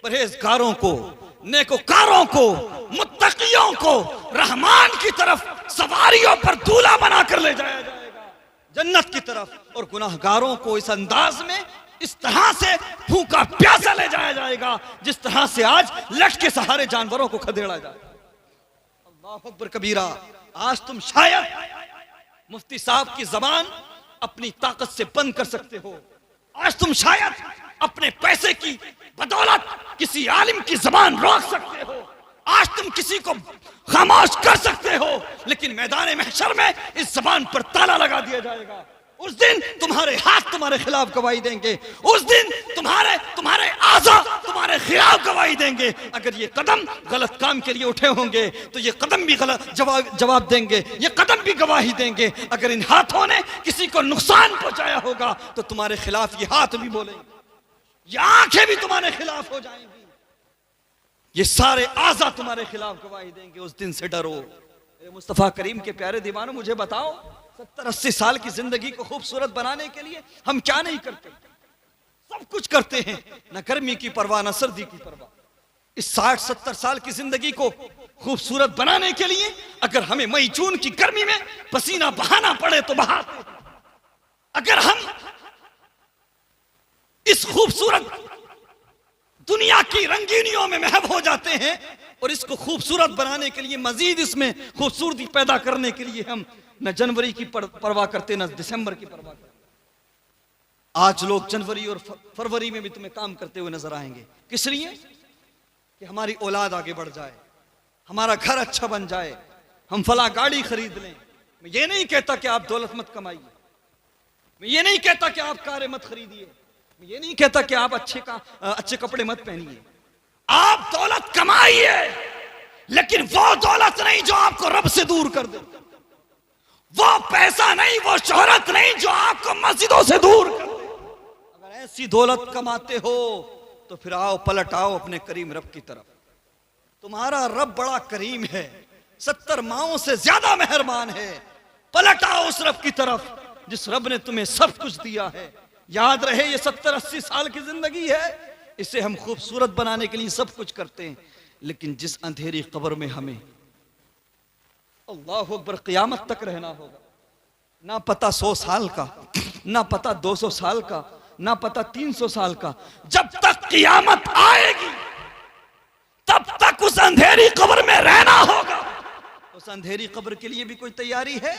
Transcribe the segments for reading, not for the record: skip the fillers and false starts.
परहेजगारों को, नेकोकारों को, मुत्तकियों को रहमान की तरफ सवारियों पर दूल्हा बनाकर ले जाया जाएगा जन्नत की तरफ, और गुनाहगारों को इस अंदाज में, इस तरह से भूखा प्यासा ले जाया जाएगा जिस तरह से आज लठ के सहारे जानवरों को खदेड़ा जाएगा। अल्लाह अकबर कबीरा। आज तुम शायद मुफ्ती साहब की जबान अपनी ताकत से बंद कर सकते हो, आज तुम शायद अपने पैसे की बदौलत किसी आलिम की जबान रोक सकते हो, आज तुम किसी को खामोश कर सकते हो, लेकिन मैदान महशर में इस जबान पर ताला लगा दिया जाएगा। उस दिन तुम्हारे हाथ तुम्हारे खिलाफ गवाही देंगे, उस दिन तुम्हारे आज़ा तुम्हारे खिलाफ गवाही देंगे। अगर ये कदम गलत काम के लिए उठे होंगे तो ये कदम भी गलत जवाब देंगे, ये कदम भी गवाही देंगे। अगर इन हाथों ने किसी को नुकसान पहुंचाया होगा तो तुम्हारे खिलाफ ये हाथ भी बोलेंगे, ये आंखें भी तुम्हारे खिलाफ हो जाएंगी, ये सारे आज़ा तुम्हारे खिलाफ गवाही देंगे। उस दिन से डरो। मुस्तफ़ा करीम के प्यारे दीवानों, मुझे बताओ 70-80 साल की जिंदगी को खूबसूरत बनाने के लिए हम क्या नहीं करते? सब कुछ करते हैं, न गर्मी की परवाह न सर्दी की परवाह। इस 60-70 साल की जिंदगी को खूबसूरत बनाने के लिए अगर हमें मई जून की गर्मी में पसीना बहाना पड़े तो बहाते हैं। अगर हम इस खूबसूरत दुनिया की रंगीनियों में महव हो जाते हैं और इसको खूबसूरत बनाने के लिए, मजीद इसमें खूबसूरती पैदा करने के लिए हम न जनवरी की परवाह करते, न दिसंबर की परवाह करते। आज लोग जनवरी और फरवरी में भी तुम्हें काम करते हुए नजर आएंगे। किस लिए? कि हमारी औलाद आगे बढ़ जाए, हमारा घर अच्छा बन जाए, हम फला गाड़ी खरीद लें। मैं ये नहीं कहता कि आप दौलत मत कमाइए, मैं ये नहीं कहता कि आप कारें मत खरीदिए, मैं ये नहीं कहता कि आप अच्छे कपड़े मत पहनिए। आप दौलत कमाइए, लेकिन वो दौलत नहीं जो आपको रब से दूर कर दे, वो पैसा नहीं, वो शोहरत नहीं जो आपको मस्जिदों से दूर कर दे। अगर ऐसी दौलत कमाते हो तो फिर आओ, पलट आओ अपने करीम रब की तरफ। तुम्हारा रब बड़ा करीम है, 70 माओं से ज्यादा मेहरबान है। पलट आओ उस रब की तरफ जिस रब ने तुम्हें सब कुछ दिया है। याद रहे, ये 70-80 साल की जिंदगी है, इसे हम खूबसूरत बनाने के लिए सब कुछ करते हैं, लेकिन जिस अंधेरी कब्र में हमें अल्लाह अकबर क़यामत तक रहना होगा, ना पता 100 साल का, ना पता 200 साल का, ना पता 300 साल का, जब तक क़यामत आएगी तब तक उस अंधेरी कब्र में रहना होगा। उस अंधेरी कब्र के लिए भी कोई तैयारी है?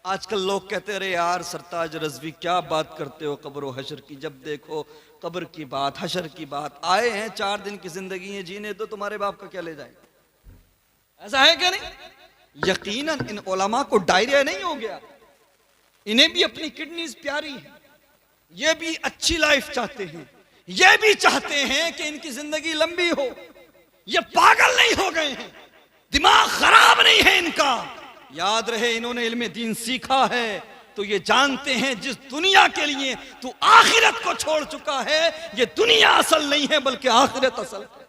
आजकल लोग कहते रहे यार सरताज रज़वी क्या बात करते हो कब्र व हशर की, जब देखो कब्र की बात, हशर की बात। आए हैं 4 दिन की जिंदगी है, जीने तो तुम्हारे बाप का क्या ले जाए। ऐसा है क्या? नहीं, यकीनन इन उलमा को डायरिया नहीं हो गया, इन्हें भी अपनी किडनीज प्यारी है, ये भी अच्छी लाइफ चाहते हैं, ये भी चाहते हैं कि इनकी जिंदगी लंबी हो। ये पागल नहीं हो गए हैं, दिमाग खराब नहीं है इनका। याद रहे, इन्होंने इल्म दीन सीखा है तो ये जानते हैं जिस दुनिया के लिए तू आखिरत को छोड़ चुका है, ये दुनिया असल नहीं है बल्कि आखिरत असल है।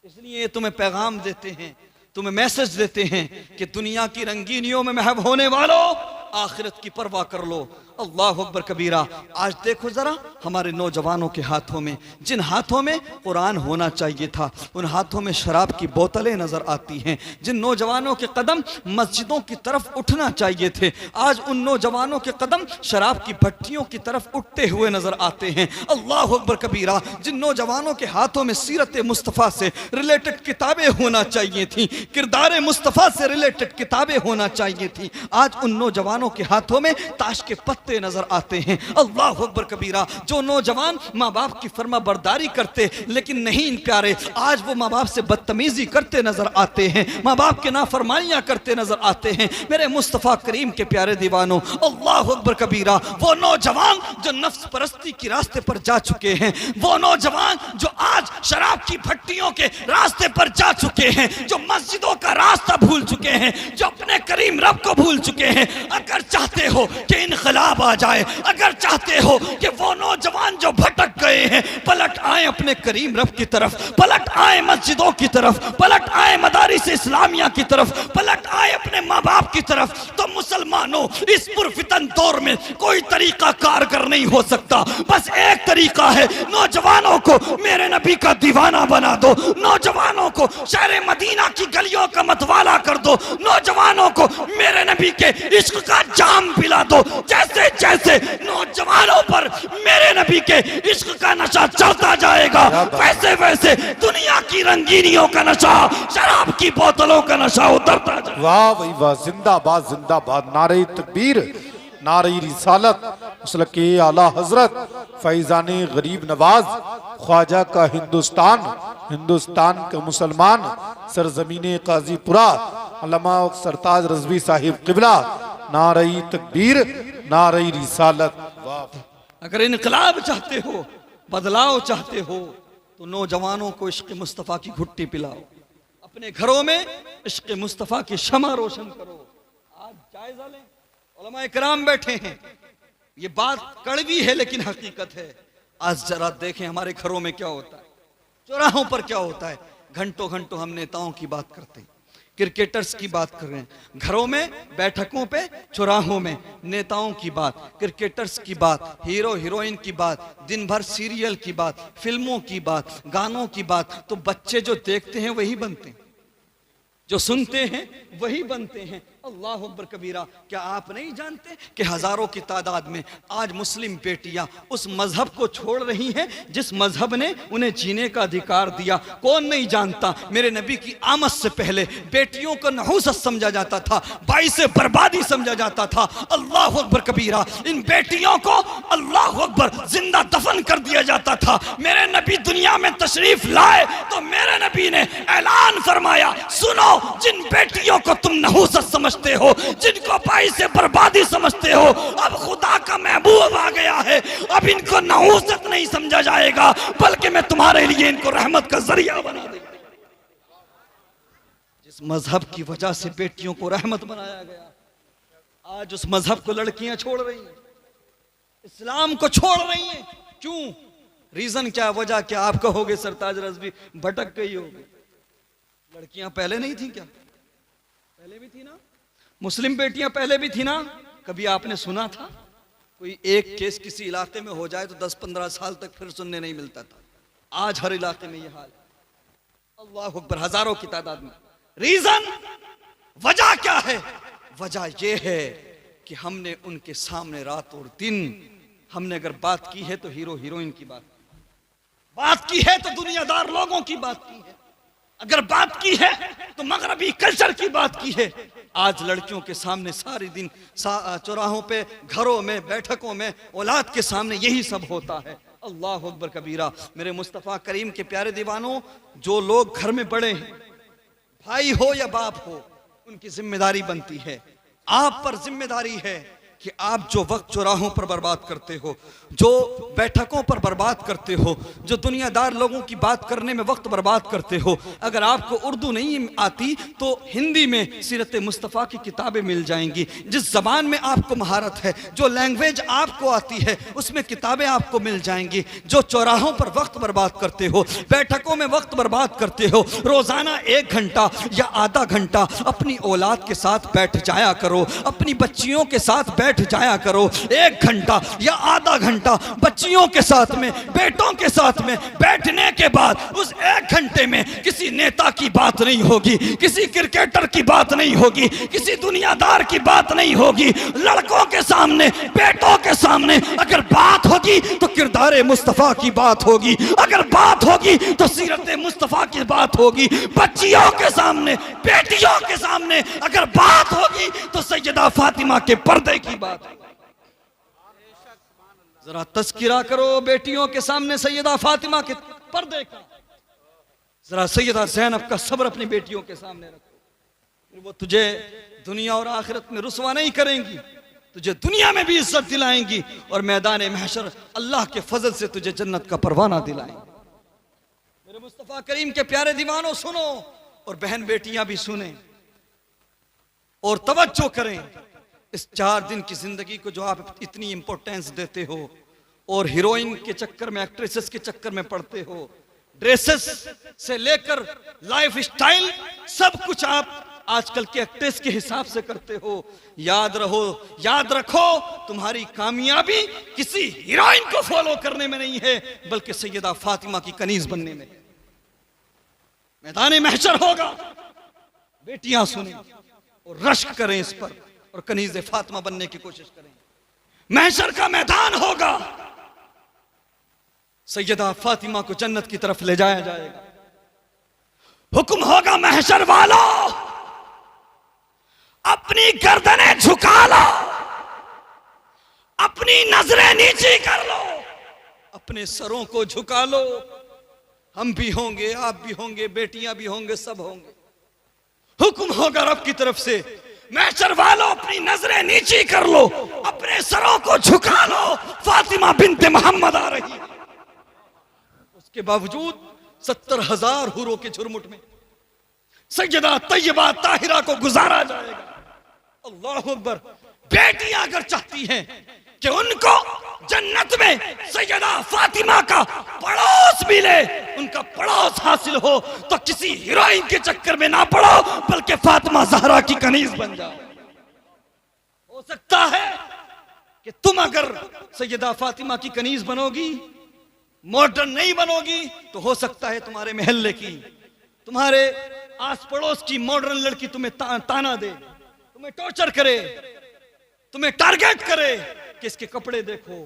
इसलिए ये तुम्हें पैगाम देते हैं, तुम्हें मैसेज देते हैं कि दुनिया की रंगीनियों में महव होने वालों, आखिरत की परवाह कर लो। अल्लाह अकबर कबीरा। आज देखो जरा हमारे नौजवानों के हाथों में, जिन हाथों में कुरान होना चाहिए था, उन हाथों में शराब की बोतलें नजर आती हैं। जिन नौजवानों के कदम मस्जिदों की तरफ उठना चाहिए थे, आज उन नौजवानों के कदम शराब की भट्टियों की तरफ उठते हुए नजर आते हैं। अल्लाह अकबर कबीरा। जिन नौजवानों के हाथों में सीरत मुस्तफ़ा से रिलेटेड किताबें होना चाहिए थी, किरदार मुस्तफ़ा से रिलेटेड किताबें होना चाहिए थी, आज उन नौजवानों के हाथों में ताश के पत्ते नजर आते हैं। अल्लाह अकबर कबीरा। जो नौजवान माँ बाप की फर्मा बरदारी करते लेकिन नहीं इन प्यारे, आज वो माँ बाप से बदतमीजी करते नजर आते हैं, माँ बाप के नाफरमानियां करते नजर आते हैं। मेरे मुस्तफ़ा करीम के प्यारे दीवानों, अल्लाह अकबर कबीरा। वो नौजवान जो नफ्स परस्ती के रास्ते पर जा चुके हैं, वो नौजवान जो आज शराब की भट्टियों के रास्ते पर जा चुके हैं, जो मस्जिदों का रास्ता भूल चुके हैं, जो अपने करीम रब को भूल चुके हैं, अगर चाहते हो कि इनकलाब आ जाए, अगर चाहते हो कि वो नौजवान जो भटक गए हैं पलट आए अपने करीम रब की तरफ, पलट आए मस्जिदों की तरफ, पलट आए मदारिस इस्लामिया की तरफ, पलट आए अपने माँ बाप की तरफ, तो मुसलमानों इस पुरफितन दौर में कोई तरीका कारगर नहीं हो सकता। बस एक तरीका है, नौजवानों को मेरे नबी का दीवाना बना दो, नौजवानों को शहर मदीना की गलियों का मतवाला कर दो, नौजवानों को मेरे नबी के इश्क का जाम पिला दो। जैसे जैसे नौजवानों पर मेरे नबी के इश्क का नशा चढ़ता जाएगा, वैसे वैसे दुनिया की रंगीनियों का नशा, शराब की बोतलों का नशा उतरता जाएगा। वाह भाई वाह, जिंदाबाद जिंदाबाद, नारे तकबीर, नारे रिसालत, मसलक के आला हजरत फैजान गरीब नवाज, ख्वाजा का हिंदुस्तान, हिंदुस्तान का मुसलमान, सरजमीन काजीपुरा, अल्लामा सरताज रजवी साहिब किबला, नारे तकबीर, नारे रिसालत। वाह। अगर इनकलाब चाहते हो, बदलाव चाहते हो, तो नौजवानों को इश्क मुस्तफ़ा की घुट्टी पिलाओ, अपने घरों में इश्क मुस्तफ़ा की शमा रोशन करो। आज जायजा लें, उलमा इकराम बैठे हैं, ये बात कड़वी है लेकिन हकीकत है। आज जरा देखें हमारे घरों में क्या होता है, चौराहों पर क्या होता है। घंटों घंटों हम नेताओं की बात करते हैं, क्रिकेटर्स की बात कर रहे हैं, घरों में, बैठकों पे, चौराहों में नेताओं की बात, क्रिकेटर्स की बात, हीरो हीरोइन की बात, दिन भर सीरियल की बात, फिल्मों की बात, गानों की बात। तो बच्चे जो देखते हैं वही बनते हैं, जो सुनते हैं वही बनते हैं। अल्लाह अकबर कबीरा। क्या आप नहीं जानते कि हजारों की तादाद में आज मुस्लिम बेटियां उस मजहब को छोड़ रही हैं जिस मजहब ने उन्हें जीने का अधिकार दिया? कौन नहीं जानता, मेरे नबी की आमद से पहले बेटियों को नहूसत समझा जाता था, बाइस बर्बादी समझा जाता था। अल्लाह अकबर कबीरा। इन बेटियों को अल्लाह अकबर जिंदा दफन कर दिया जाता था। मेरे नबी दुनिया में तशरीफ लाए तो मेरे नबी ने ऐलान फरमाया, सुनो, जिन बेटियों को तुम नहूसत समझते हो, जिनको पाई से बर्बादी समझते हो, अब खुदा का महबूब आ गया है, अब इनको नहूसत नहीं समझा जाएगा, बल्कि मैं तुम्हारे लिए इनको रहमत का जरिया बना दूंगा। जिस मजहब की वजह से बेटियों को रहमत बनाया गया, आज उस मजहब को लड़कियां छोड़ रही हैं, इस्लाम को छोड़ रही हैं। क्यों? रीजन क्या, वजह क्या? आप कहोगे सरताज रज़वी भटक गई होगी। लड़कियां पहले नहीं थी क्या? पहले भी थी ना, मुस्लिम बेटियां पहले भी थी ना। कभी आपने सुना था कोई एक केस किसी इलाके में हो जाए तो 10-15 साल तक फिर सुनने नहीं मिलता था? आज हर इलाके में यह हाल है। अल्लाह अकबर, हजारों की तादाद में। रीजन, वजह क्या है? वजह यह है कि हमने उनके सामने रात और दिन, हमने अगर बात की है तो हीरो हीरोइन की बात की है तो दुनियादार लोगों की बात की है, अगर बात की है तो मगरबी कल्चर की बात की है। आज लड़कियों के सामने सारे दिन चौराहों पे, घरों में, बैठकों में, औलाद के सामने यही सब होता है। अल्लाह अकबर कबीरा। मेरे मुस्तफ़ा करीम के प्यारे दीवानों, जो लोग घर में बड़े हैं, भाई हो या बाप हो, उनकी जिम्मेदारी बनती है, आप पर जिम्मेदारी है कि आप जो वक्त चौराहों पर बर्बाद करते हो, जो बैठकों पर बर्बाद करते हो, जो दुनियादार लोगों की बात करने में वक्त बर्बाद करते हो, अगर आपको उर्दू नहीं आती तो हिंदी में सीरत मुस्तफ़ा की किताबें मिल जाएंगी। जिस ज़बान में आपको महारत है, जो लैंग्वेज आपको आती है, उसमें किताबें आपको मिल जाएंगी। जो चौराहों पर वक्त बर्बाद करते हो, बैठकों में वक्त बर्बाद करते हो, रोज़ाना 1 घंटा या आधा घंटा अपनी औलाद के साथ बैठ जाया करो, अपनी बच्चियों के साथ बैठ जाया करो। 1 घंटा या आधा घंटा बच्चियों के साथ में, बेटों के साथ में बैठने के बाद उस 1 घंटे में किसी नेता की बात नहीं होगी, किसी क्रिकेटर की बात नहीं होगी, किसी दुनियादार की बात नहीं होगी। लड़कों के सामने, बेटों के सामने अगर बात होगी तो किरदार मुस्तफ़ा की बात होगी, अगर बात होगी तो सीरत मुस्तफ़ा की बात होगी। बच्चियों के सामने, बेटियों के सामने अगर बात होगी तो सैयदा फातिमा के पर्दे की बात। जरा तस्किरा करो बेटियों के सामने सैयदा फातिमा के पर्दे का, जरा सैयदा ज़ैनब का सब्र अपनी बेटियों के सामने रखो। वो तुझे दुनिया और आखिरत में रुसवा नहीं करेंगी, तुझे दुनिया में भी इज्जत दिलाएंगी और मैदान महशर अल्लाह के फजल से तुझे जन्नत का परवाना दिलाएंगी। मेरे मुस्तफ़ा करीम के प्यारे दीवानों, सुनो, और बहन बेटियां भी सुने और तवज्जो करें। इस 4 दिन की जिंदगी को जो आप इतनी इंपॉर्टेंस देते हो और हीरोइन के चक्कर में, एक्ट्रेसेस के चक्कर में पड़ते हो, ड्रेसेस से लेकर लाइफ स्टाइल सब कुछ आप आजकल के एक्ट्रेस के हिसाब से करते हो। याद रखो, तुम्हारी कामयाबी किसी हीरोइन को फॉलो करने में नहीं है, बल्कि सैयदा फातिमा की कनीज बनने में। मैदान महशर होगा, बेटियां सुने और रश्क करें इस पर और कनीज फातिमा बनने की कोशिश करें। महशर का मैदान होगा, सैयदा फातिमा को जन्नत की तरफ ले जाया जाएगा। हुक्म होगा महशर वालों, अपनी गर्दनें झुका लो, अपनी नजरें नीची कर लो, अपने सरों को झुका लो। हम भी होंगे, आप भी होंगे, बेटियां भी होंगे, सब होंगे। हुक्म होगा रब की तरफ से, महशर वालों अपनी नजरें नीची कर लो, अपने सरों को झुका लो, फातिमा बिन्ते मोहम्मद आ रही है। उसके बावजूद 70,000 हुरों के झुरमुट में सैयदा तैयबा ताहिरा को गुजारा जाएगा। अल्लाह अकबर। बेटियां अगर चाहती हैं कि उनको जन्नत में सैयदा फातिमा का पड़ोस मिले, उनका पड़ोस हासिल हो, तो किसी हीरोइन के चक्कर में ना पड़ो, बल्कि फातिमा ज़हरा की कनीज बन जाओ। हो सकता है कि तुम अगर सैयदा फातिमा की कनीज बनोगी, मॉडर्न नहीं बनोगी, तो हो सकता है तुम्हारे महल्ले की, तुम्हारे आस पड़ोस की मॉडर्न लड़की तुम्हें ताना दे, तुम्हें टॉर्चर करे, तुम्हें टारगेट करे कि इसके कपड़े देखो,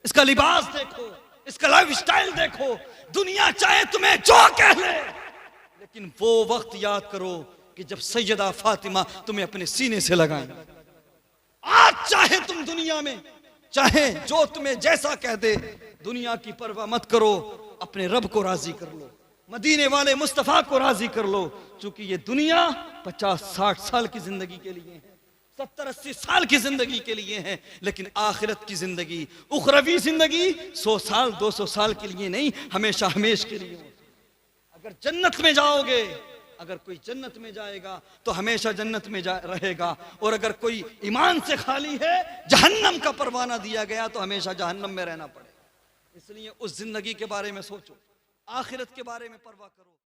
इसका लिबास देखो, इसका लाइफ स्टाइल देखो। दुनिया चाहे तुम्हें जो कह ले, लेकिन वो वक्त याद करो कि जब सैयदा फातिमा तुम्हें अपने सीने से लगाएं। आज चाहे तुम दुनिया में चाहे जो तुम्हें जैसा कह दे, दुनिया की परवाह मत करो, अपने रब को राजी कर लो, मदीने वाले मुस्तफा को राजी कर लो। चूंकि ये दुनिया 50-60 साल की जिंदगी के लिए है, 70-80 साल की जिंदगी के लिए है, लेकिन आखिरत की जिंदगी, उखरवी जिंदगी 100 साल 200 साल के लिए नहीं, हमेशा हमेश के लिए। अगर जन्नत में जाओगे, अगर कोई जन्नत में जाएगा तो हमेशा जन्नत में रहेगा, और अगर कोई ईमान से खाली है, जहन्नम का परवाना दिया गया, तो हमेशा जहन्नम में रहना पड़ेगा। इसलिए उस जिंदगी के बारे में सोचो, आखिरत के बारे में परवाह करो।